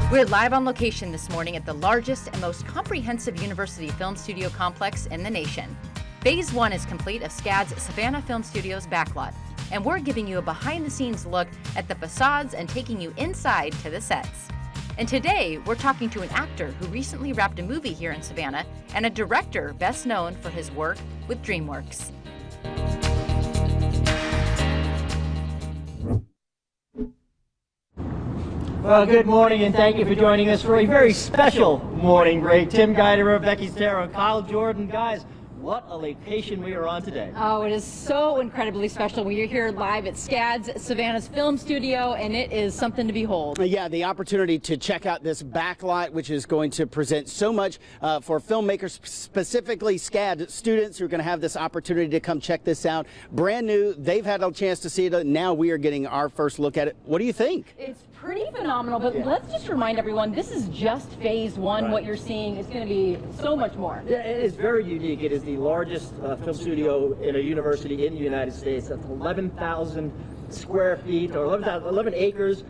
We're live on location this morning at the largest and most comprehensive university film studio complex in the nation. Phase 1 is complete of SCAD's Savannah Film Studios backlot, and we're giving you a behind-the-scenes look at the facades and taking you inside to the sets. And today, we're talking to an actor who recently wrapped a movie here in Savannah and a director best known for his work with DreamWorks. Well, good morning, and thank you for joining us for a very special morning break. Tim Guider, Becky Stero, Kyle Jordan. Guys, what a location we are on today. Oh, it is so incredibly special. We are here live at SCAD's Savannah's film studio, and it is something to behold. Yeah, the opportunity to check out this backlot, which is going to present so much for filmmakers, specifically SCAD students who are going to have this opportunity to come check this out. Brand new. They've had a chance to see it. Now we are getting our first look at it. What do you think? It's pretty phenomenal, but let's just remind everyone, this is just phase 1. Right. What you're seeing is going to be so much more. Yeah, it is very unique. It is the largest film studio in a university in the United States. That's 11,000 square feet, or 11 acres,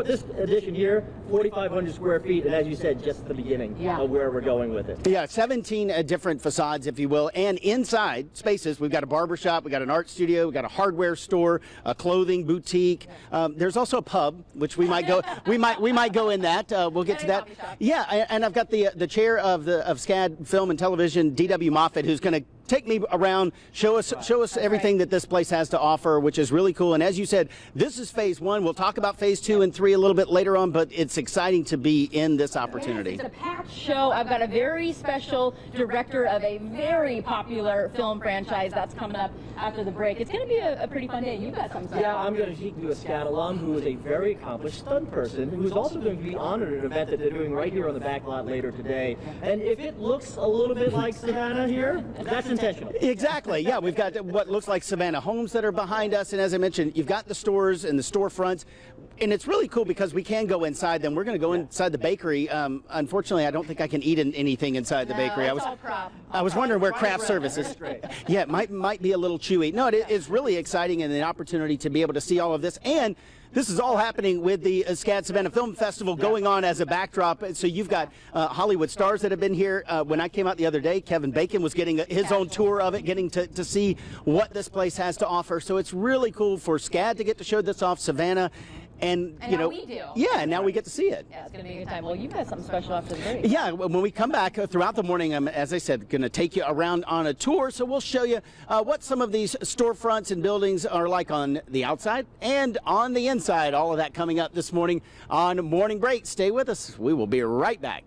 this edition here, 4,500 square feet, and as you said, just the beginning of where we're going with it. Yeah, 17 different facades, if you will, and inside spaces, we've got a barbershop, we've got an art studio, we've got a hardware store, a clothing boutique. There's also a pub, which we might go, we might go in that. We'll get to that. Yeah, and I've got the chair of SCAD Film and Television, D.W. Moffett, who's going to take me around, show us everything that this place has to offer, which is really cool. And as you said, this is phase 1. We'll talk about phase 2 and 3 a little bit later on, but it's exciting to be in this opportunity. It's a packed show. I've got a very special director of a very popular film franchise that's coming up after the break. It's going to be a pretty fun day. You've got some stuff. Yeah, I'm going to speak to a SCAD alum who is a very accomplished stunt person who's also going to be honored at an event that they're doing right here on the backlot later today. And if it looks a little bit like Savannah here, that's intentional. Exactly. Yeah, we've got what looks like Savannah homes that are behind us, and as I mentioned, you've got the stores and the storefronts, and it's really cool because we can go inside them. We're going to go inside the bakery. Unfortunately, I don't think I can eat anything inside the bakery. I was wondering where craft service is. Yeah, it might be a little chewy. No, it is really exciting, and an opportunity to be able to see all of this. And this is all happening with the SCAD Savannah Film Festival going on as a backdrop. So you've got Hollywood stars that have been here. When I came out the other day, Kevin Bacon was getting his own tour of it, getting to see what this place has to offer. So it's really cool for SCAD to get to show this off, Savannah. And you know, we do. Yeah, and now we get to see it. Yeah, it's going to be a good time. Well, you've got something special after the break. Yeah, when we come back throughout the morning, I'm, as I said, going to take you around on a tour. So we'll show you what some of these storefronts and buildings are like on the outside and on the inside. All of that coming up this morning on Morning Break. Stay with us. We will be right back.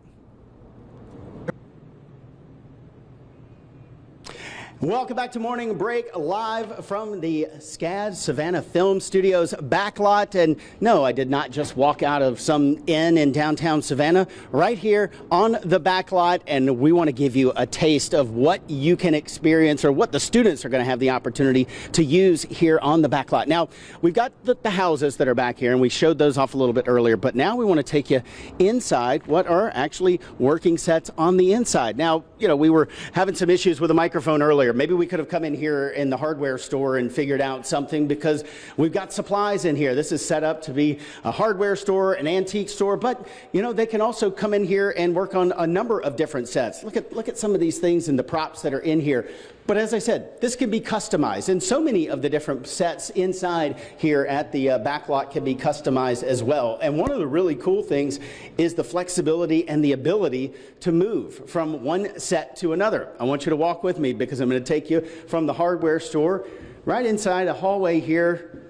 Welcome back to Morning Break, live from the SCAD Savannah Film Studios backlot. And no, I did not just walk out of some inn in downtown Savannah. Right here on the backlot, and we want to give you a taste of what you can experience, or what the students are going to have the opportunity to use here on the backlot. Now, we've got the houses that are back here, and we showed those off a little bit earlier, but now we want to take you inside what are actually working sets on the inside. Now, you know, we were having some issues with the microphone earlier. Maybe we could have come in here in the hardware store and figured out something, because we've got supplies in here. This is set up to be a hardware store, an antique store, but you know, they can also come in here and work on a number of different sets. Look at some of these things and the props that are in here. But as I said, this can be customized, and so many of the different sets inside here at the backlot can be customized as well. And one of the really cool things is the flexibility and the ability to move from one set to another. I want you to walk with me, because I'm going to take you from the hardware store right inside a hallway here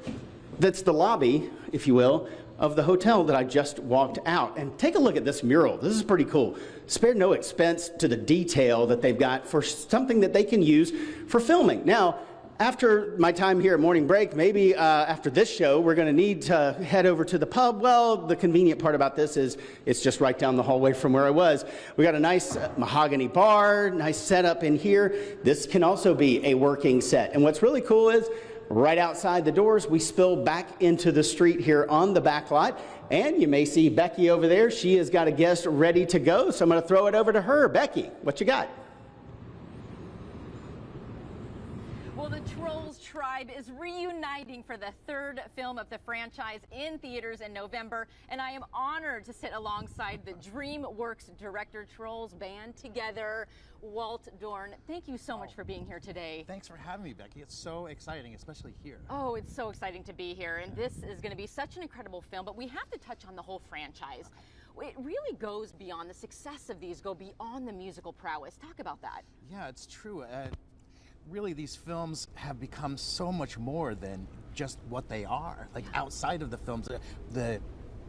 that's the lobby, if you will, of the hotel that I just walked out. And take a look at this mural. This is pretty cool. Spare no expense to the detail that they've got for something that they can use for filming. Now, after my time here at Morning Break, maybe after this show, we're going to need to head over to the pub. Well, the convenient part about this is it's just right down the hallway from where I was. We got a nice mahogany bar, nice setup in here. This can also be a working set. And what's really cool is right outside the doors, we spill back into the street here on the backlot. And you may see Becky over there. She has got a guest ready to go, so I'm going to throw it over to her. Becky, what you got? Well, the Trolls tribe is reuniting for the third film of the franchise in theaters in November, and I am honored to sit alongside the DreamWorks director Trolls band together. Walt Dorn, thank you so much for being here today. Thanks for having me, Becky. It's so exciting, especially here. Oh, it's so exciting to be here, and this is going to be such an incredible film, but we have to touch on the whole franchise. It really goes beyond the success of these, go beyond the musical prowess. Talk about that. Yeah, it's true. Really, these films have become so much more than just what they are. Like outside of the films, the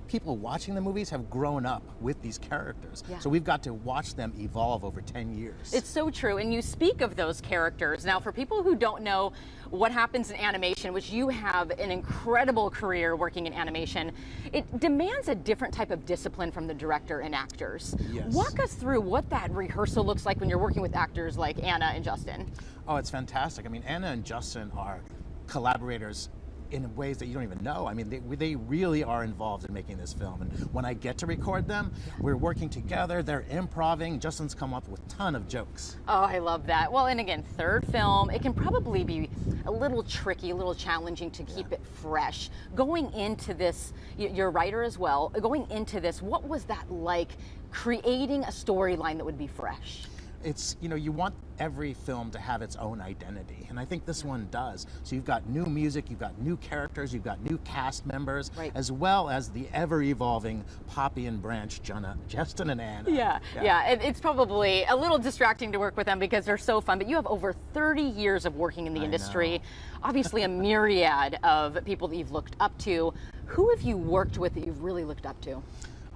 people watching the movies have grown up with these characters. Yeah. So we've got to watch them evolve over 10 years. It's so true, and you speak of those characters. Now, for people who don't know what happens in animation, which you have an incredible career working in animation, it demands a different type of discipline from the director and actors. Yes. Walk us through what that rehearsal looks like when you're working with actors like Anna and Justin. Oh, it's fantastic. I mean, Anna and Justin are collaborators in ways that you don't even know. I mean, they really are involved in making this film. And when I get to record them, we're working together, they're improvising. Justin's come up with a ton of jokes. Oh, I love that. Well, and again, third film, it can probably be a little tricky, a little challenging to keep it fresh. Going into this, you're a writer as well, going into this, what was that like, creating a storyline that would be fresh? It's, you want every film to have its own identity, and I think this one does. So you've got new music, you've got new characters, you've got new cast members, as well as the ever-evolving Poppy and Branch, Justin and Anna. Yeah. It's probably a little distracting to work with them because they're so fun, but you have over 30 years of working in the industry. Obviously a myriad of people that you've looked up to. Who have you worked with that you've really looked up to?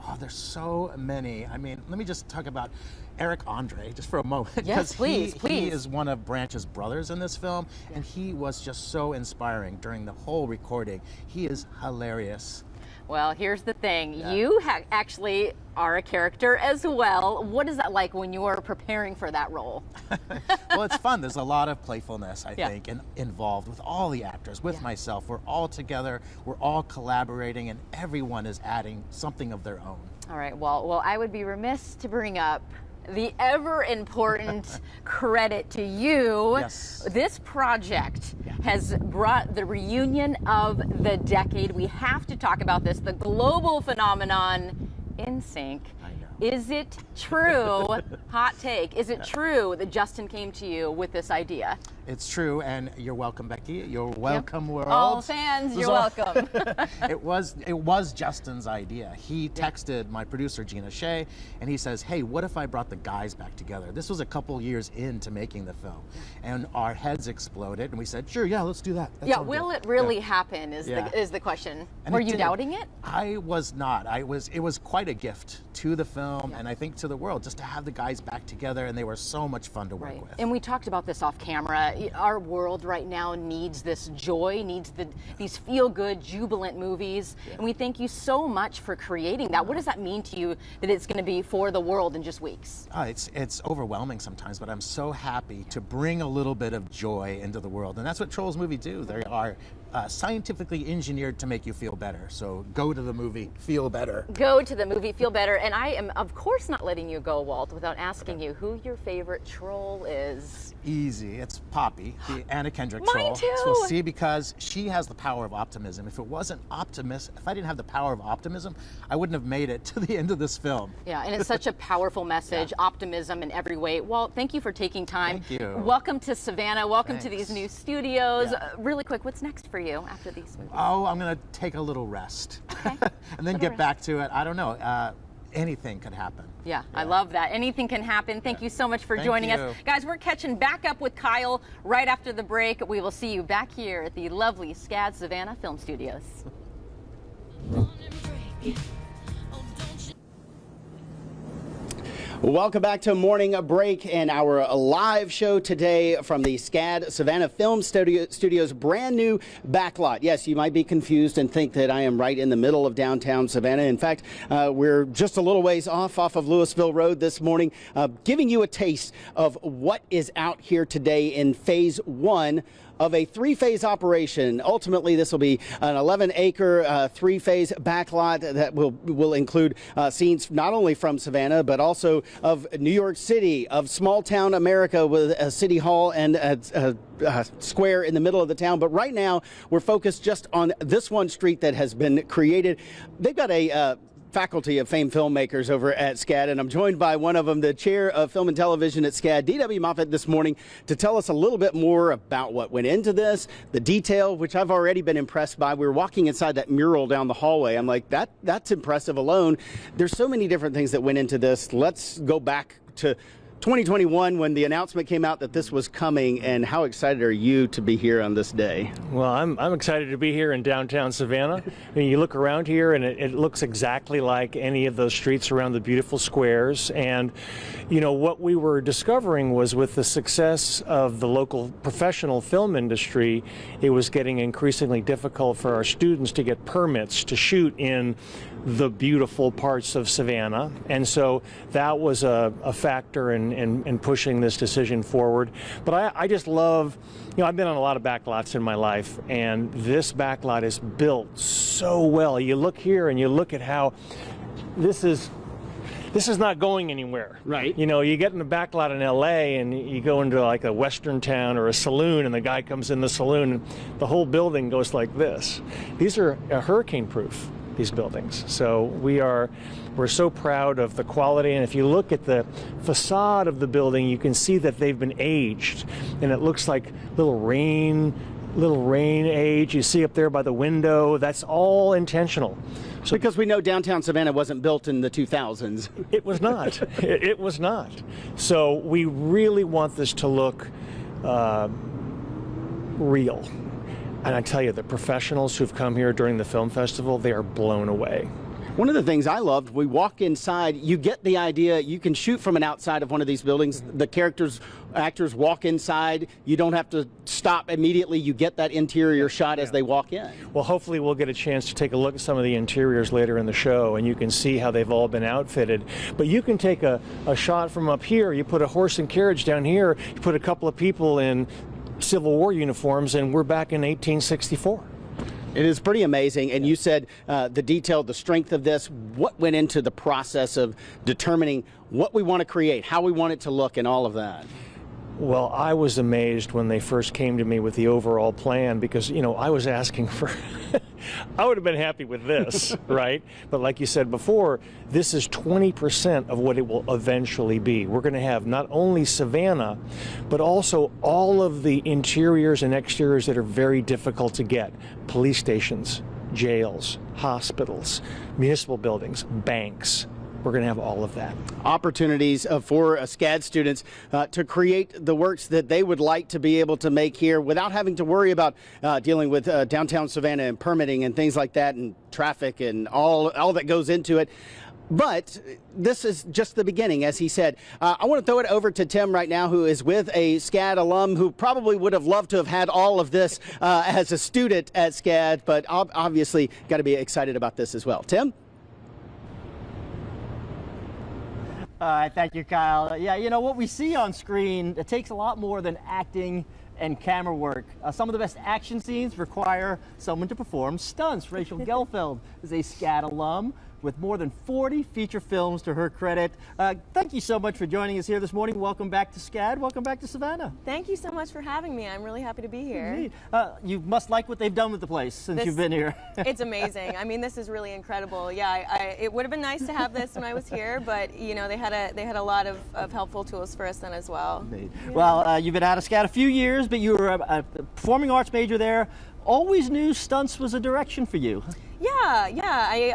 Oh, there's so many. I mean, let me just talk about Eric Andre just for a moment. Yes, please. He is one of Branch's brothers in this film, and he was just so inspiring during the whole recording. He is hilarious. Well, here's the thing. You actually are a character as well. What is that like when you are preparing for that role? Well, it's fun. There's a lot of playfulness, I think, and involved with all the actors, with myself. We're all together, we're all collaborating, and everyone is adding something of their own. All right, well, I would be remiss to bring up the ever important credit to you. Yes. This project has brought the reunion of the decade. We have to talk about this, the global phenomenon NSYNC. I know. Is it true, hot take, is it true that Justin came to you with this idea? It's true, and you're welcome, Becky. You're welcome, world. All fans, you're welcome. It was Justin's idea. He texted my producer, Gina Shea, and he says, hey, what if I brought the guys back together? This was a couple years into making the film, and our heads exploded, and we said, sure, yeah, let's do that. Will it really happen is the question. And were you doubting it? I was not. It was quite a gift to the film, and I think to the world, just to have the guys back together, and they were so much fun to work with. And we talked about this off camera. Our world right now needs this joy, needs these feel-good, jubilant movies, and we thank you so much for creating that. What does that mean to you that it's going to be for the world in just weeks? It's overwhelming sometimes, but I'm so happy to bring a little bit of joy into the world, and that's what Trolls movie do. They are scientifically engineered to make you feel better. So go to the movie, feel better. Go to the movie, feel better. And I am, of course, not letting you go, Walt, without asking you who your favorite troll is. Easy. It's Poppy, the Anna Kendrick Mine troll. too. So we'll see, because she has the power of optimism. If I didn't have the power of optimism, I wouldn't have made it to the end of this film. Yeah, and it's such a powerful message, optimism in every way. Walt, thank you for taking time. Thank you. Welcome to Savannah. Welcome to Thanks. these new studios. Really quick, what's next for you after these movies? Oh, I'm going to take a little rest. Okay. And then get back to it. I don't know. Anything could happen. Yeah, I love that. Anything can happen. Thank you so much for joining us. Guys, we're catching back up with Kyle right after the break. We will see you back here at the lovely SCAD Savannah Film Studios. Welcome back to Morning Break and our live show today from the SCAD Savannah Film Studios brand new backlot. Yes, you might be confused and think that I am right in the middle of downtown Savannah. In fact, we're just a little ways off of Louisville Road this morning, giving you a taste of what is out here today in phase 1 of a three-phase operation. Ultimately, this will be an 11-acre three-phase backlot that will include scenes not only from Savannah, but also of New York City, of small-town America with a city hall and a square in the middle of the town. But right now, we're focused just on this one street that has been created. They've got a faculty of famed filmmakers over at SCAD, and I'm joined by one of them, the chair of film and television at SCAD, D.W. Moffett, this morning to tell us a little bit more about what went into this, the detail, which I've already been impressed by. We were walking inside that mural down the hallway. I'm like, that's impressive alone. There's so many different things that went into this. Let's go back to 2021 when the announcement came out that this was coming, and how excited are you to be here on this day? Well, I'm excited to be here in downtown Savannah. I mean, you look around here and it looks exactly like any of those streets around the beautiful squares. And, you know, what we were discovering was with the success of the local professional film industry, it was getting increasingly difficult for our students to get permits to shoot in the beautiful parts of Savannah. And so that was a factor in pushing this decision forward. But I just love, you know, I've been on a lot of backlots in my life, and this backlot is built so well. You look here and you look at how this is not going anywhere. Right. You know, you get in the backlot in LA and you go into like a western town or a saloon, and the guy comes in the saloon and the whole building goes like this. These are hurricane proof, these buildings. So we're so proud of the quality, and if you look at the facade of the building, you can see that they've been aged, and it looks like little rain age. You see up there by the window, that's all intentional. So, because we know downtown Savannah wasn't built in the 2000s. It was not. It was not. So we really want this to look real. And I tell you, the professionals who've come here during the film festival, they are blown away. One of the things I loved, we walk inside, you get the idea, you can shoot from an outside of one of these buildings. The actors walk inside. You don't have to stop immediately. You get that interior shot as they walk in. Well, hopefully we'll get a chance to take a look at some of the interiors later in the show, and you can see how they've all been outfitted. But you can take a shot from up here. You put a horse and carriage down here. You put a couple of people in Civil War uniforms, and we're back in 1864. It is pretty amazing. And you said the detail, the strength of this, what went into the process of determining what we want to create, how we want it to look, and all of that? Well, I was amazed when they first came to me with the overall plan, because, you know, I was asking for, I would have been happy with this, right? But like you said before, this is 20% of what it will eventually be. We're going to have not only Savannah, but also all of the interiors and exteriors that are very difficult to get. Police stations, jails, hospitals, municipal buildings, banks. We're going to have all of that. Opportunities for SCAD students to create the works that they would like to be able to make here without having to worry about dealing with downtown Savannah and permitting and things like that, and traffic and all that goes into it. But this is just the beginning, as he said. I want to throw it over to Tim right now, who is with a SCAD alum who probably would have loved to have had all of this as a student at SCAD, but obviously got to be excited about this as well. Tim? Thank you, Kyle. Yeah, you know, what we see on screen, it takes a lot more than acting and camera work. Some of the best action scenes require someone to perform stunts. Rachel Gelfeld is a SCAD alum with more than 40 feature films to her credit. Thank you so much for joining us here this morning. Welcome back to SCAD. Welcome back to Savannah. Thank you so much for having me. I'm really happy to be here. You must like what they've done with the place since you've been here. It's amazing. I mean, this is really incredible. Yeah, it would have been nice to have this when I was here, but you know, they had a lot of helpful tools for us then as well. Yeah. Well, you've been out of SCAD a few years, but you were a performing arts major there. Always knew stunts was a direction for you. Yeah.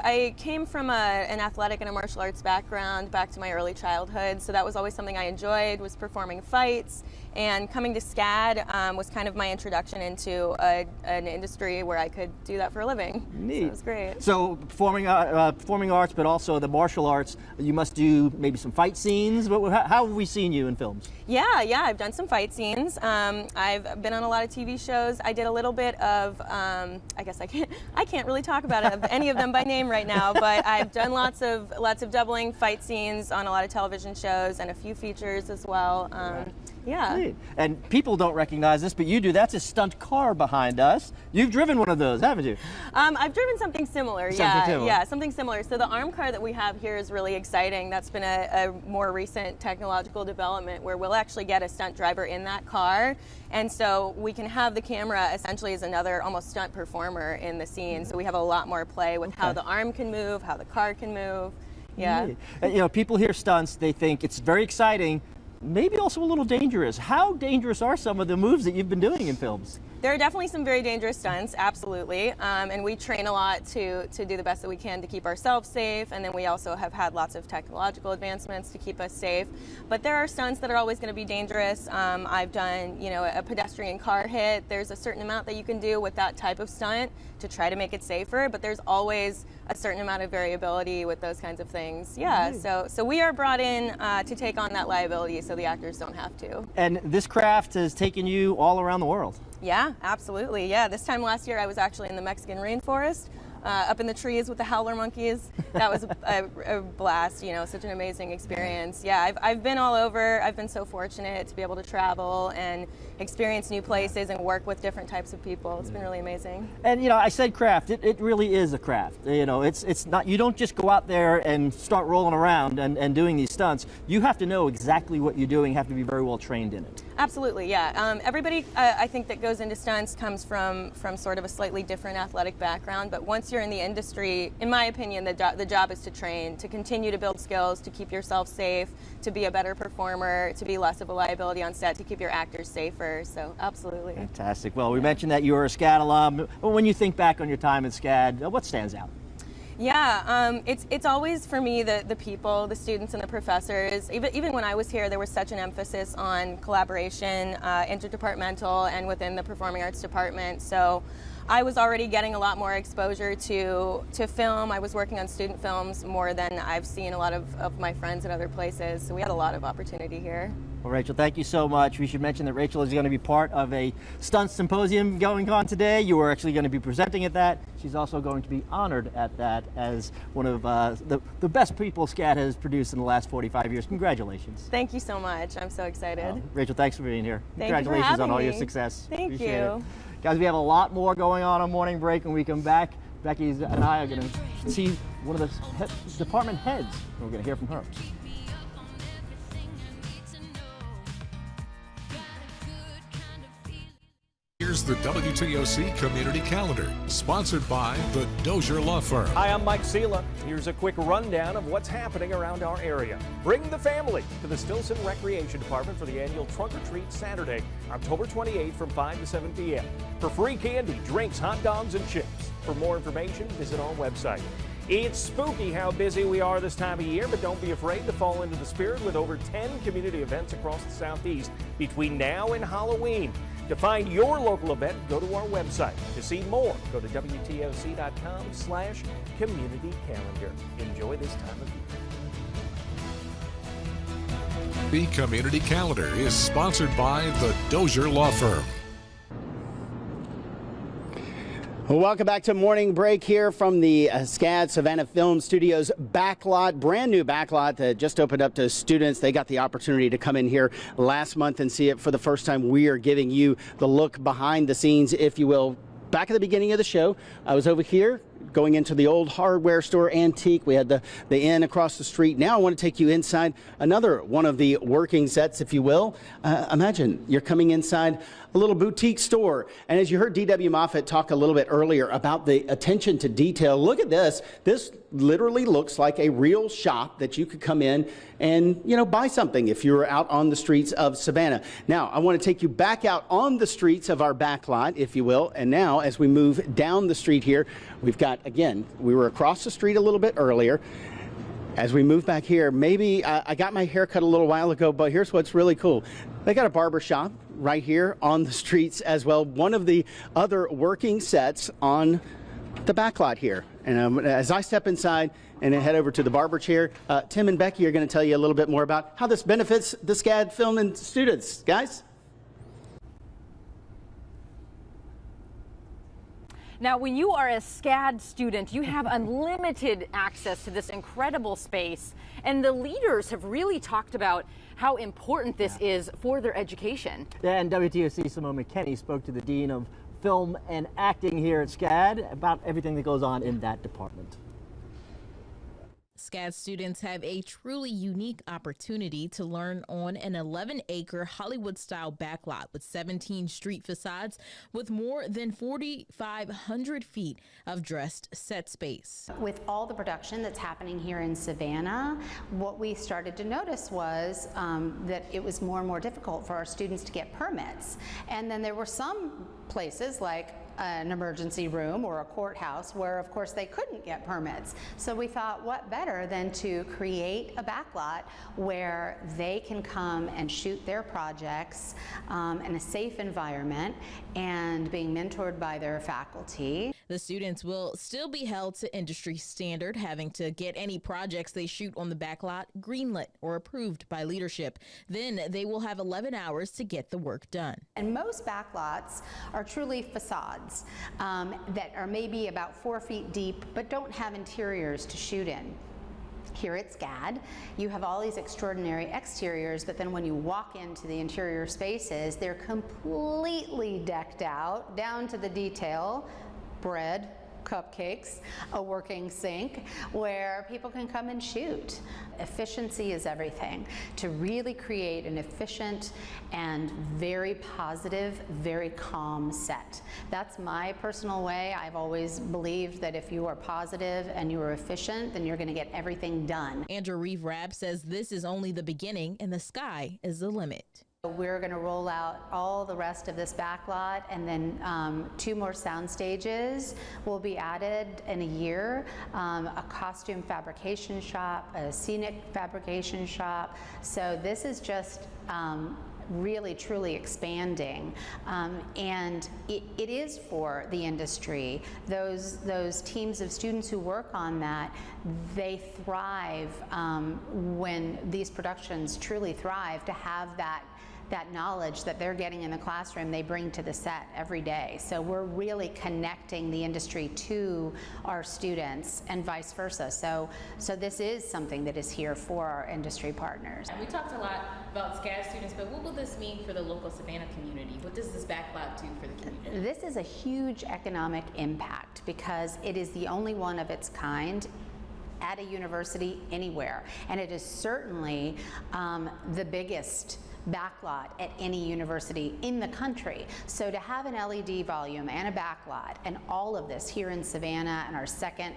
I came from an athletic and a martial arts background back to my early childhood, so that was always something I enjoyed, was performing fights. And coming to SCAD was kind of my introduction into an industry where I could do that for a living. Neat. So it was great. So performing arts, but also the martial arts, you must do maybe some fight scenes. But how have we seen you in films? Yeah, I've done some fight scenes. I've been on a lot of TV shows. I did a little bit of, I guess I can't really talk about any of them by name right now, but I've done lots of doubling fight scenes on a lot of television shows and a few features as well. Yeah. Great. And people don't recognize this, but you do. That's a stunt car behind us. You've driven one of those, haven't you? I've driven something similar. Something similar. Yeah, something similar. So the arm car that we have here is really exciting. That's been a more recent technological development where we'll actually get a stunt driver in that car, and so we can have the camera essentially as another almost stunt performer in the scene. So we have a lot more play with how the arm can move, how the car can move. Yeah. And, you know, people hear stunts, they think it's very exciting, maybe also a little dangerous. How dangerous are some of the moves that you've been doing in films? There are definitely some very dangerous stunts, absolutely, and we train a lot to do the best that we can to keep ourselves safe, and then we also have had lots of technological advancements to keep us safe. But there are stunts that are always going to be dangerous. I've done, you know, a pedestrian car hit. There's a certain amount that you can do with that type of stunt to try to make it safer, but there's always a certain amount of variability with those kinds of things. Yeah, so we are brought in to take on that liability so the actors don't have to. And this craft has taken you all around the world. Yeah, absolutely. Yeah, this time last year I was actually in the Mexican rainforest, up in the trees with the howler monkeys. That was a blast, you know, such an amazing experience. Yeah, I've been all over. I've been so fortunate to be able to travel and experience new places and work with different types of people. It's been really amazing. And, you know, I said craft. It really is a craft. You know, it's not, you don't just go out there and start rolling around and doing these stunts. You have to know exactly what you're doing, have to be very well trained in it. Absolutely, yeah. Everybody, I think, that goes into stunts comes from sort of a slightly different athletic background, but once you're in the industry, in my opinion, the job is to train, to continue to build skills, to keep yourself safe, to be a better performer, to be less of a liability on set, to keep your actors safer, so absolutely. Fantastic. Well, we mentioned that you were a SCAD alum. When you think back on your time at SCAD, what stands out? Yeah, it's always for me the people, the students and the professors. Even when I was here, there was such an emphasis on collaboration, interdepartmental and within the performing arts department. So I was already getting a lot more exposure to film. I was working on student films more than I've seen a lot of my friends at other places. So we had a lot of opportunity here. Well, Rachel, thank you so much. We should mention that Rachel is going to be part of a stunt symposium going on today. You are actually going to be presenting at that. She's also going to be honored at that as one of the best people SCAD has produced in the last 45 years. Congratulations. Thank you so much. I'm so excited. Rachel, thanks for being here. Thank you for Congratulations having on all me. your success. Thank Appreciate you. it. Guys, we have a lot more going on Morning Break. When we come back, Becky and I are going to see one of the department heads. We're going to hear from her. Here's the WTOC Community Calendar, sponsored by the Dozier Law Firm. Hi, I'm Mike Sela. Here's a quick rundown of what's happening around our area. Bring the family to the Stilson Recreation Department for the annual Trunk or Treat Saturday, October 28th from 5 to 7 p.m. For free candy, drinks, hot dogs, and chips. For more information, visit our website. It's spooky how busy we are this time of year, but don't be afraid to fall into the spirit with over 10 community events across the Southeast between now and Halloween. To find your local event, go to our website. To see more, go to WTOC.com/community-calendar. Enjoy this time of year. The Community Calendar is sponsored by the Dozier Law Firm. Welcome back to Morning Break here from the SCAD Savannah Film Studios backlot, brand new backlot that just opened up to students. They got the opportunity to come in here last month and see it for the first time. We are giving you the look behind the scenes, if you will. Back at the beginning of the show, I was over here going into the old hardware store, Antique. We had the inn across the street. Now I want to take you inside another one of the working sets, if you will. Imagine you're coming inside a little boutique store. And as you heard D.W. Moffett talk a little bit earlier about the attention to detail, look at this. This literally looks like a real shop that you could come in and, you know, buy something if you were out on the streets of Savannah. Now, I want to take you back out on the streets of our backlot, if you will. And now, as we move down the street here, we've got, again, we were across the street a little bit earlier. As we move back here, maybe I got my hair cut a little while ago, but here's what's really cool. They got a barber shop right here on the streets as well. One of the other working sets on the backlot here. And as I step inside and head over to the barber chair, Tim and Becky are going to tell you a little bit more about how this benefits the SCAD film and students. Guys? Now, when you are a SCAD student, you have unlimited access to this incredible space, and the leaders have really talked about how important this is for their education. And WTOC Simone McKenney spoke to the Dean of Film and Acting here at SCAD about everything that goes on in that department. SCAD students have a truly unique opportunity to learn on an 11-acre Hollywood-style backlot with 17 street facades with more than 4,500 feet of dressed set space. With all the production that's happening here in Savannah, what we started to notice was that it was more and more difficult for our students to get permits. And then there were some places like an emergency room or a courthouse where of course they couldn't get permits. So we thought, what better than to create a backlot where they can come and shoot their projects in a safe environment and being mentored by their faculty. The students will still be held to industry standard, having to get any projects they shoot on the backlot greenlit or approved by leadership. Then they will have 11 hours to get the work done. And most backlots are truly facades that are maybe about 4 feet deep but don't have interiors to shoot in. Here at SCAD, you have all these extraordinary exteriors, but then when you walk into the interior spaces, they're completely decked out, down to the detail, bread, cupcakes, a working sink where people can come and shoot. Efficiency is everything. To really create an efficient and very positive, very calm set. That's my personal way. I've always believed that if you are positive and you are efficient, then you're going to get everything done. Andrew Reeve-Rabb says this is only the beginning and the sky is the limit. We're going to roll out all the rest of this backlot, and then 2 more sound stages will be added in a year, a costume fabrication shop, a scenic fabrication shop. So this is just really truly expanding, and it is for the industry. Those teams of students who work on that, they thrive when these productions truly thrive to have that knowledge that they're getting in the classroom, they bring to the set every day. So we're really connecting the industry to our students and vice versa. So this is something that is here for our industry partners. We talked a lot about SCAD students, but what will this mean for the local Savannah community? What does this backlot do for the community? This is a huge economic impact because it is the only one of its kind at a university anywhere. And it is certainly the biggest backlot at any university in the country. So to have an LED volume and a backlot and all of this here in Savannah and our second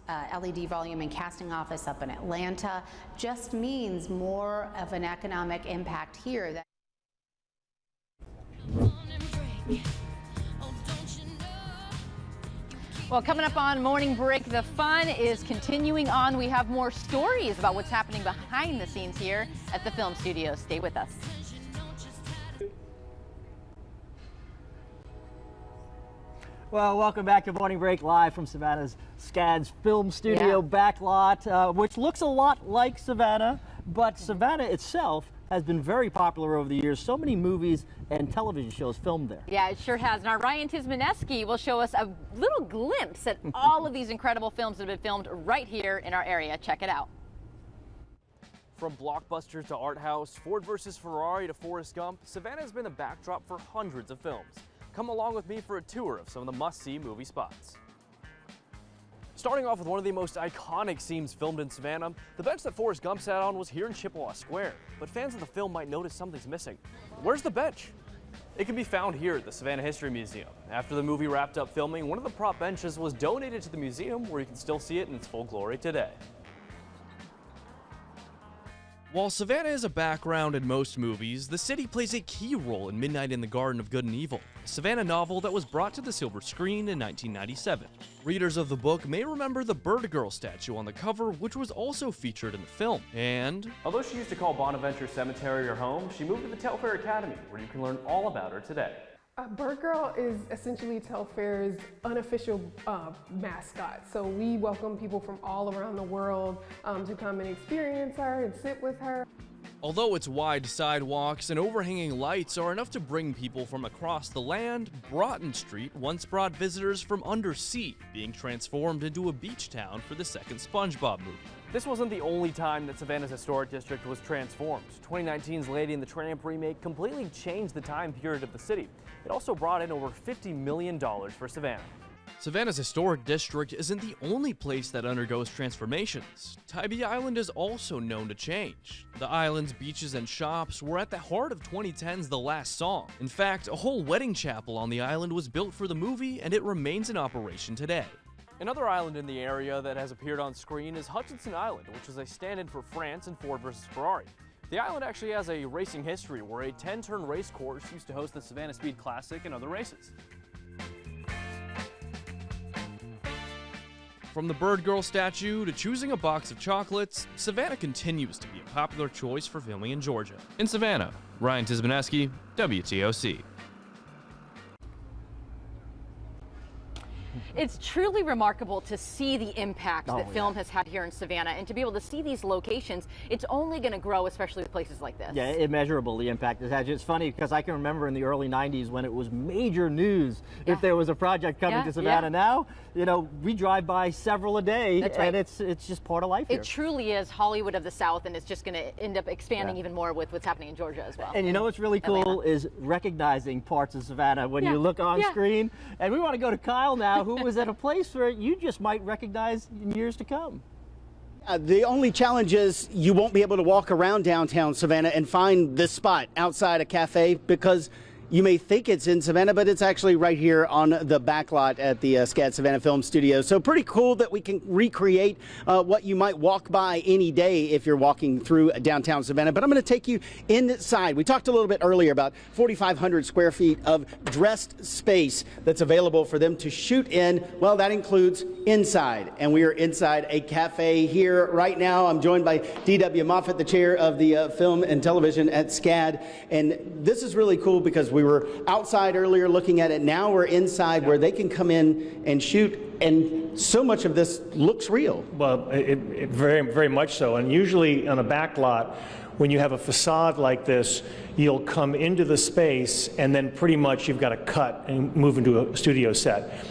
LED volume and casting office up in Atlanta just means more of an economic impact here. Well, coming up on Morning Break, the fun is continuing on. We have more stories about what's happening behind the scenes here at the film studio. Stay with us. Well, welcome back to Morning Break, live from Savannah's SCAD's film studio backlot, which looks a lot like Savannah, but Savannah itself has been very popular over the years. So many movies and television shows filmed there. Yeah, it sure has. Now, Ryan Tismaneski will show us a little glimpse at all of these incredible films that have been filmed right here in our area. Check it out. From blockbusters to art house, Ford versus Ferrari to Forrest Gump, Savannah has been the backdrop for hundreds of films. Come along with me for a tour of some of the must-see movie spots. Starting off with one of the most iconic scenes filmed in Savannah, the bench that Forrest Gump sat on was here in Chippewa Square, but fans of the film might notice something's missing. Where's the bench? It can be found here at the Savannah History Museum. After the movie wrapped up filming, one of the prop benches was donated to the museum, where you can still see it in its full glory today. While Savannah is a background in most movies, the city plays a key role in Midnight in the Garden of Good and Evil, a Savannah novel that was brought to the silver screen in 1997. Readers of the book may remember the Bird Girl statue on the cover, which was also featured in the film. And although she used to call Bonaventure Cemetery her home, she moved to the Telfair Academy, where you can learn all about her today. Bird Girl is essentially Telfair's unofficial mascot. So we welcome people from all around the world to come and experience her and sit with her. Although its wide sidewalks and overhanging lights are enough to bring people from across the land, Broughton Street once brought visitors from undersea, being transformed into a beach town for the second SpongeBob movie. This wasn't the only time that Savannah's historic district was transformed. 2019's Lady and the Tramp remake completely changed the time period of the city. It also brought in over $50 million for Savannah. Savannah's historic district isn't the only place that undergoes transformations. Tybee Island is also known to change. The island's beaches and shops were at the heart of 2010's The Last Song. In fact, a whole wedding chapel on the island was built for the movie, and it remains in operation today. Another island in the area that has appeared on screen is Hutchinson Island, which is a stand-in for France in Ford versus Ferrari. The island actually has a racing history where a 10-turn race course used to host the Savannah Speed Classic and other races. From the Bird Girl statue to choosing a box of chocolates, Savannah continues to be a popular choice for filming in Georgia. In Savannah, Ryan Tismaneski, WTOC. It's truly remarkable to see the impact that film has had here in Savannah, and to be able to see these locations. It's only going to grow, especially with places like this. Yeah, immeasurable the impact it's had. It's funny because I can remember in the early 90s when it was major news if there was a project coming to Savannah. Now, you know, we drive by several a day, and it's just part of life here. It truly is Hollywood of the South, and it's just going to end up expanding even more with what's happening in Georgia as well. And you know what's really cool is recognizing parts of Savannah when you look on screen. And we want to go to Kyle now, who was at a place where you just might recognize in years to come. The only challenge is you won't be able to walk around downtown Savannah and find this spot outside a cafe, because you may think it's in Savannah, but it's actually right here on the backlot at the SCAD Savannah Film Studio. So pretty cool that we can recreate what you might walk by any day if you're walking through downtown Savannah. But I'm going to take you inside. We talked a little bit earlier about 4,500 square feet of dressed space that's available for them to shoot in. Well, that includes inside. And we are inside a cafe here right now. I'm joined by D.W. Moffitt, the chair of the film and television at SCAD. And this is really cool because we were outside earlier looking at it. Now we're inside where they can come in and shoot, and so much of this looks real. Well, it very, very much so. And usually on a backlot, when you have a facade like this, you'll come into the space and then pretty much you've got to cut and move into a studio set.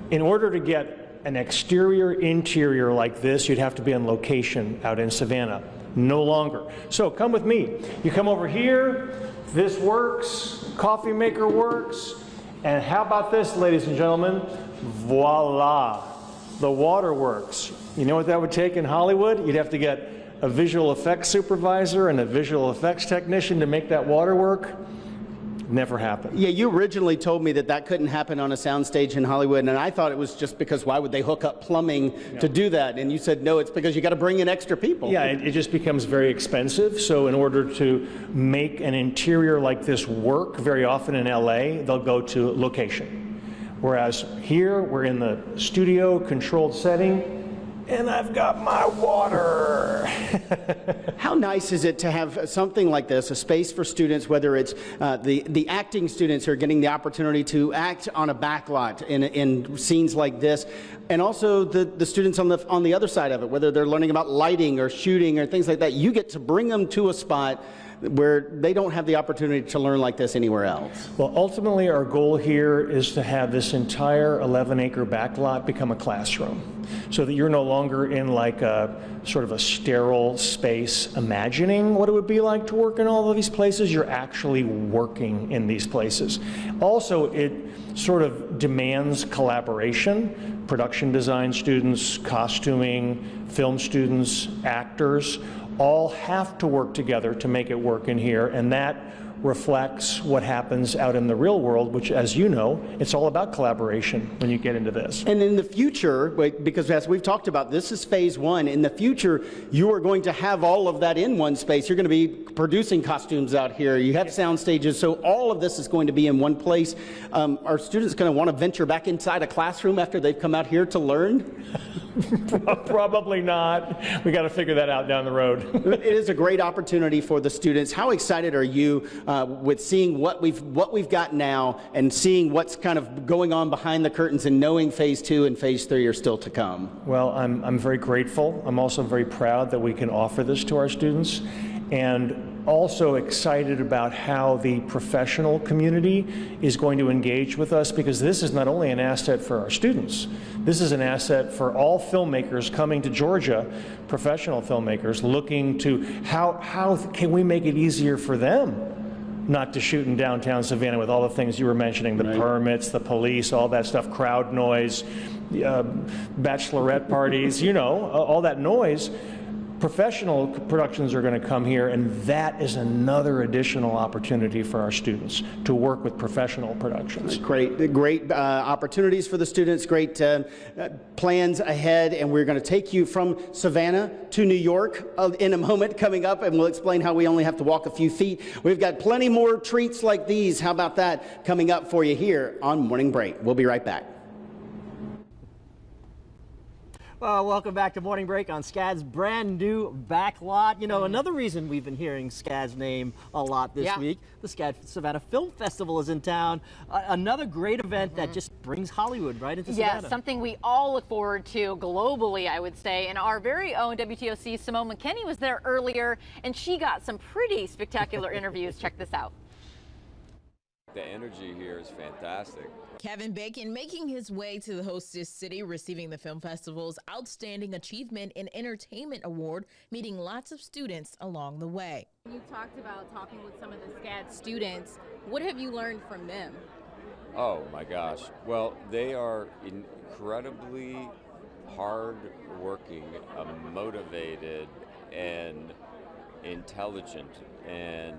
In order to get an exterior interior like this, you'd have to be on location out in Savannah. No longer. So come with me. You come over here, this works, coffee maker works, and how about this, ladies and gentlemen? Voila, the water works. You know what that would take in Hollywood? You'd have to get a visual effects supervisor and a visual effects technician to make that water work. Never happened. Yeah, you originally told me that that couldn't happen on a soundstage in Hollywood, and I thought it was just because why would they hook up plumbing to do that? And you said, no, it's because you got to bring in extra people. Yeah, it just becomes very expensive. So in order to make an interior like this work, very often in LA, they'll go to location. Whereas here, we're in the studio controlled setting, and I've got my water. How nice is it to have something like this, a space for students, whether it's the acting students who are getting the opportunity to act on a backlot in scenes like this, and also the students on the other side of it, whether they're learning about lighting or shooting or things like that. You get to bring them to a spot where they don't have the opportunity to learn like this anywhere else. Well, ultimately, our goal here is to have this entire 11-acre backlot become a classroom, so that you're no longer in like a sort of a sterile space imagining what it would be like to work in all of these places. You're actually working in these places. Also, it sort of demands collaboration. Production design students, costuming, film students, actors, all have to work together to make it work in here, and that reflects what happens out in the real world, which, as you know, it's all about collaboration when you get into this. And in the future, because as we've talked about, this is phase one. In the future, you are going to have all of that in one space. You're going to be producing costumes out here. You have sound stages, so all of this is going to be in one place. Are students going to want to venture back inside a classroom after they've come out here to learn? Probably not. We got to figure that out down the road. It is a great opportunity for the students. How excited are you with seeing what we've got now and seeing what's kind of going on behind the curtains and knowing phase 2 and phase 3 are still to come? Well, I'm very grateful. I'm also very proud that we can offer this to our students, and also excited about how the professional community is going to engage with us, because this is not only an asset for our students, this is an asset for all filmmakers coming to Georgia, professional filmmakers looking to how can we make it easier for them not to shoot in downtown Savannah with all the things you were mentioning, the permits, the police, all that stuff, crowd noise, bachelorette parties, you know, all that noise. Professional productions are going to come here, and that is another additional opportunity for our students to work with professional productions. Great opportunities for the students, great plans ahead, and we're going to take you from Savannah to New York in a moment coming up, and we'll explain how we only have to walk a few feet. We've got plenty more treats like these. How about that coming up for you here on Morning Break? We'll be right back. Welcome back to Morning Break on SCAD's brand new backlot. You know, another reason we've been hearing SCAD's name a lot this week, the SCAD Savannah Film Festival is in town. Another great event that just brings Hollywood right into Savannah. Yes, something we all look forward to globally, I would say. And our very own WTOC Simone McKinney was there earlier, and she got some pretty spectacular interviews. Check this out. The energy here is fantastic. Kevin Bacon making his way to the hostess city, receiving the film festival's Outstanding Achievement in Entertainment Award, meeting lots of students along the way. You talked about talking with some of the SCAD students. What have you learned from them? Oh my gosh. Well, they are incredibly hard-working, motivated, and intelligent, and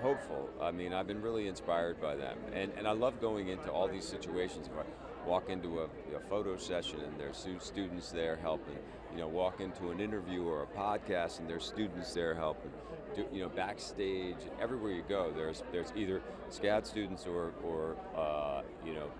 hopeful. I mean, I've been really inspired by them, and I love going into all these situations. If I walk into a photo session and there's students there helping, you know, walk into an interview or a podcast and there's students there helping, you know, backstage, everywhere you go, there's either SCAD students or you know,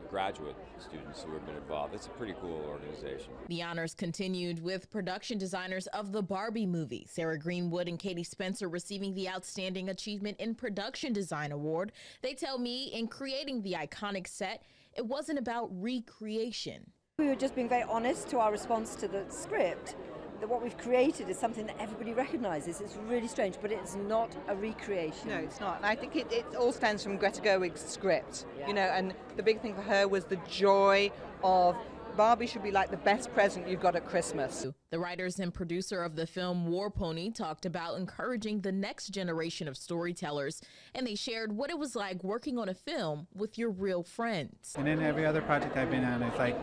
graduate students who have been involved. It's a pretty cool organization. The honors continued with production designers of the Barbie movie, Sarah Greenwood and Katie Spencer, receiving the Outstanding Achievement in Production Design Award. They tell me in creating the iconic set, it wasn't about recreation. We were just being very honest to our response to the script, that what we've created is something that everybody recognizes. It's really strange, but it's not a recreation. No, it's not. And I think it all stems from Greta Gerwig's script, you know, and the big thing for her was the joy of Barbie should be like the best present you've got at Christmas. The writers and producer of the film War Pony talked about encouraging the next generation of storytellers, and they shared what it was like working on a film with your real friends. And in every other project I've been on, it's like,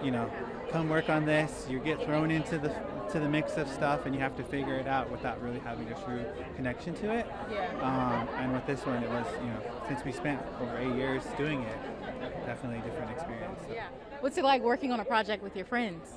you know, come work on this, you get thrown into the mix of stuff and you have to figure it out without really having a true connection to it. And with this one, it was, you know, since we spent over 8 years doing it, definitely a different experience. So. What's it like working on a project with your friends?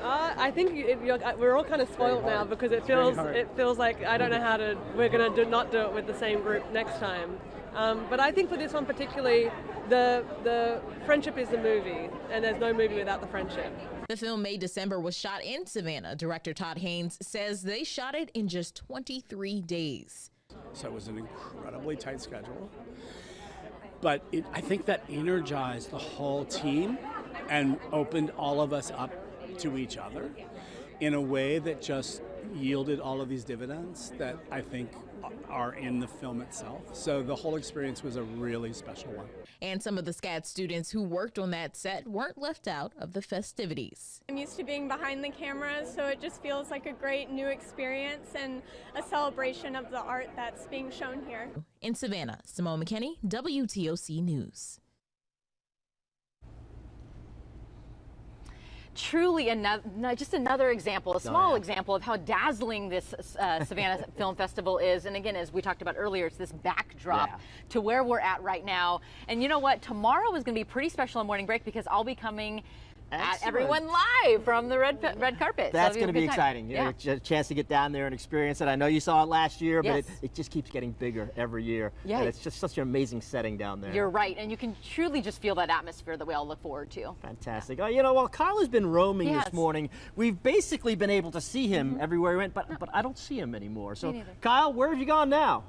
I think we're all kind of spoiled now because it feels like I don't know how to. We're going to not do it with the same group next time. But I think for this one particularly, the friendship is the movie, and there's no movie without the friendship. The film May December was shot in Savannah. Director Todd Haynes says they shot it in just 23 days. So it was an incredibly tight schedule. But I think that energized the whole team and opened all of us up to each other in a way that just yielded all of these dividends that I think are in the film itself. So the whole experience was a really special one. And some of the SCAD students who worked on that set weren't left out of the festivities. I'm used to being behind the cameras, so it just feels like a great new experience and a celebration of the art that's being shown here. In Savannah, Simone McKinney, WTOC News. Truly just another example, a small example of how dazzling this Savannah Film Festival is. And again, as we talked about earlier, it's this backdrop to where we're at right now. And you know what? Tomorrow is going to be pretty special on Morning Break because I'll be coming at everyone live from the red carpet. That's So going to be good time. exciting. Yeah. A chance to get down there and experience it. I know you saw it last year, but Yes. it just keeps getting bigger every year. Yeah. And it's just such an amazing setting down there. You're right, and you can truly just feel that atmosphere that we all look forward to. Fantastic. You know, while Kyle has been roaming Yes. this morning, we've basically been able to see him everywhere he went, but I don't see him anymore. So, neither. Kyle, where have you gone now?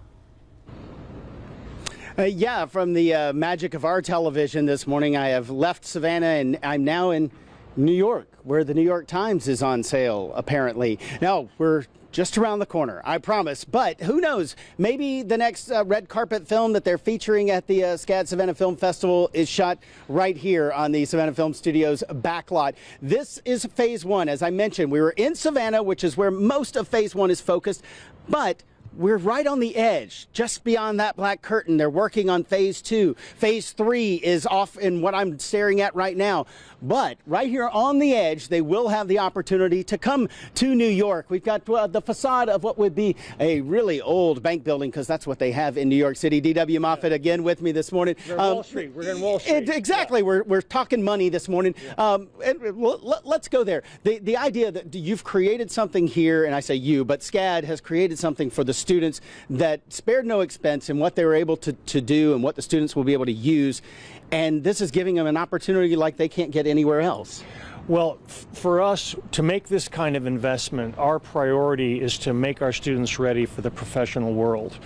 Yeah, from the magic of our television this morning, I have left Savannah and I'm now in New York, where the New York Times is on sale, apparently. No, we're just around the corner, I promise. But who knows? Maybe the next red carpet film that they're featuring at the SCAD Savannah Film Festival is shot right here on the Savannah Film Studios backlot. This is phase one. As I mentioned, we were in Savannah, which is where most of phase one is focused, but we're right on the edge, just beyond that black curtain. They're working on phase two. Phase three is off in what I'm staring at right now. But right here on the edge, they will have the opportunity to come to New York. We've got the facade of what would be a really old bank building, because that's what they have in New York City. D.W. Moffett again with me this morning. We're Wall Street. We're in Wall Street. Exactly. Yeah. We're talking money this morning. Let's go there. The idea that you've created something here, and I say you, but SCAD has created something for the students that spared no expense in what they were able to do and what the students will be able to use. And this is giving them an opportunity like they can't get anywhere else. Well, for us to make this kind of investment, our priority is to make our students ready for the professional world.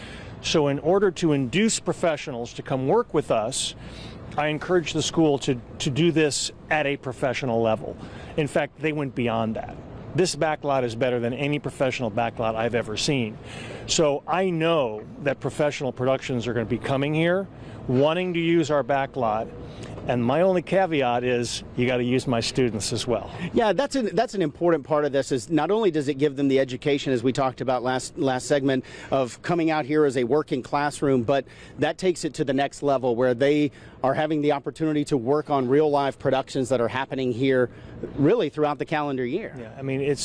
So in order to induce professionals to come work with us, I encourage the school to do this at a professional level. In fact, they went beyond that. This backlot is better than any professional backlot I've ever seen. So I know that professional productions are going to be coming here, wanting to use our backlot, and my only caveat is you got to use my students as well. Yeah, that's an important part of this. Is not only does it give them the education, as we talked about last segment, of coming out here as a working classroom, but that takes it to the next level where they are having the opportunity to work on real live productions that are happening here really throughout the calendar year. Yeah, I mean,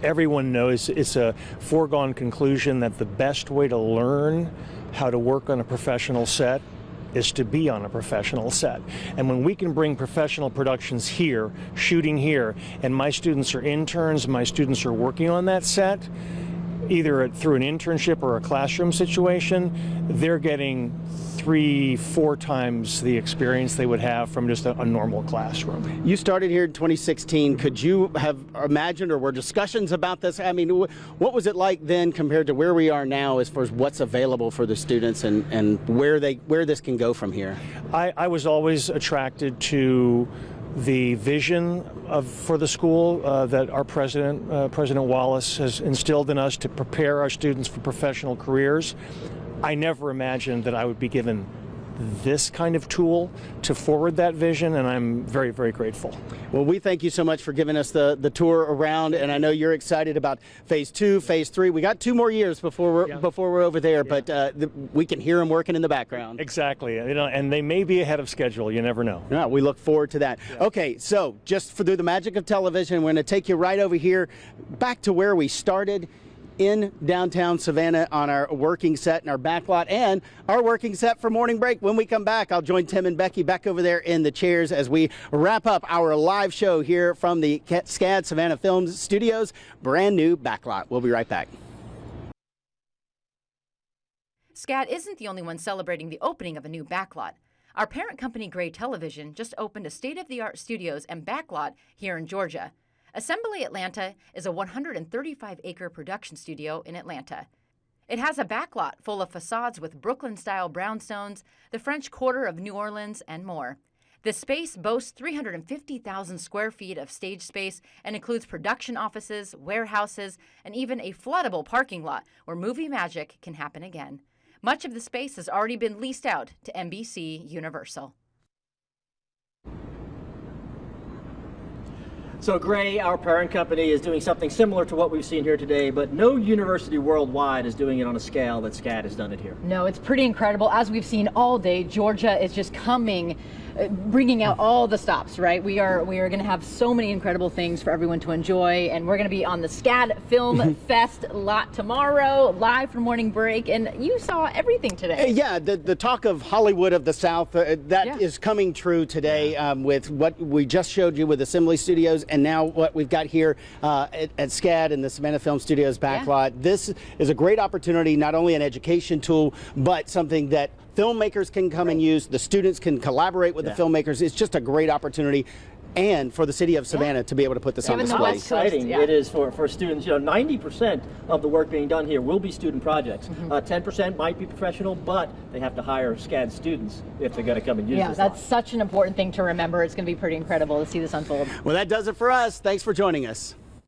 everyone knows it's a foregone conclusion that the best way to learn how to work on a professional set is to be on a professional set. And when we can bring professional productions here, shooting here, and my students are interns, my students are working on that set, either through an internship or a classroom situation, they're getting 3-4 times the experience they would have from just a normal classroom. You started here in 2016. Could you have imagined, or were discussions about this? I mean, what was it like then compared to where we are now as far as what's available for the students and where this can go from here? I was always attracted to the vision for the school that our president, President Wallace, has instilled in us to prepare our students for professional careers. I never imagined that I would be given this kind of tool to forward that vision, and I'm very, very grateful. Well, we thank you so much for giving us the tour around, and I know you're excited about phase 2, phase 3. We got 2 more years before we're over there, but we can hear them working in the background. Exactly, and they may be ahead of schedule. You never know. Yeah, we look forward to that. Yeah. Okay, so just through the magic of television, we're going to take you right over here, back to where we started, in downtown Savannah on our working set and our backlot and our working set for morning break. When we come back, I'll join Tim and Becky back over there in the chairs as we wrap up our live show here from the SCAD Savannah Film Studios brand new backlot. We'll be right back. SCAD isn't the only one celebrating the opening of a new backlot. Our parent company, Gray Television, just opened a state-of-the-art studios and backlot here in Georgia. Assembly Atlanta is a 135-acre production studio in Atlanta. It has a backlot full of facades with Brooklyn-style brownstones, the French Quarter of New Orleans, and more. The space boasts 350,000 square feet of stage space and includes production offices, warehouses, and even a floodable parking lot where movie magic can happen again. Much of the space has already been leased out to NBC Universal. So Gray, our parent company, is doing something similar to what we've seen here today, but no university worldwide is doing it on a scale that SCAD has done it here. No, it's pretty incredible. As we've seen all day, Georgia is just coming bringing out all the stops, right? We are going to have so many incredible things for everyone to enjoy, and we're going to be on the SCAD Film Fest lot tomorrow, live from Morning Break, and you saw everything today. Yeah, the talk of Hollywood of the South, that is coming true today with what we just showed you with Assembly Studios, and now what we've got here at SCAD and the Savannah Film Studios backlot. This is a great opportunity, not only an education tool, but something that filmmakers can come and use. The students can collaborate with the filmmakers. It's just a great opportunity. And for the city of Savannah to be able to put this on display. How exciting it is for students. 90% of the work being done here will be student projects. 10% might be professional, but they have to hire SCAD students if they're going to come and use this. Yeah, that's such an important thing to remember. It's going to be pretty incredible to see this unfold. Well, that does it for us. Thanks for joining us.